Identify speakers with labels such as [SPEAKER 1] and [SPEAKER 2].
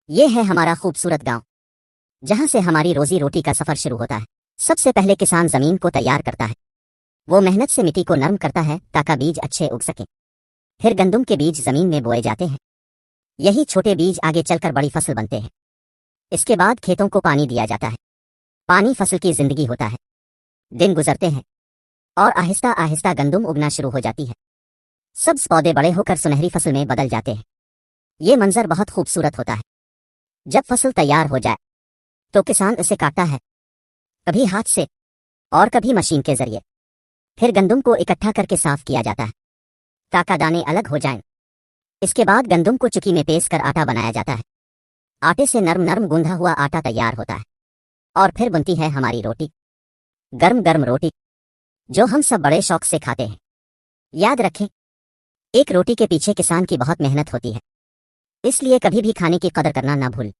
[SPEAKER 1] ये है हमारा खूबसूरत गांव, जहां से हमारी रोजी रोटी का सफर शुरू होता है। सबसे पहले किसान जमीन को तैयार करता है। वो मेहनत से मिट्टी को नरम करता है ताकि बीज अच्छे उग सके। फिर गंदम के बीज जमीन में बोए जाते हैं। यही छोटे बीज आगे चलकर बड़ी फसल बनते हैं। इसके बाद खेतों को पानी दिया जाता है। पानी फसल की जिंदगी होता है। दिन गुजरते हैं और आहिस्ता आहिस्ता गंदम उगना शुरू हो जाती है। सब्ज पौधे बड़े होकर सुनहरी फसल में बदल जाते हैं। ये मंजर बहुत खूबसूरत होता है। जब फसल तैयार हो जाए तो किसान इसे काटता है, कभी हाथ से और कभी मशीन के जरिए। फिर गंदम को इकट्ठा करके साफ किया जाता है ताकि दाने अलग हो जाएं। इसके बाद गंदम को चुकी में पीस कर आटा बनाया जाता है। आटे से नरम नरम गूंधा हुआ आटा तैयार होता है और फिर बनती है हमारी रोटी, गर्म गर्म रोटी, जो हम सब बड़े शौक से खाते हैं। याद रखें, एक रोटी के पीछे किसान की बहुत मेहनत होती है, इसलिए कभी भी खाने की कदर करना ना भूल।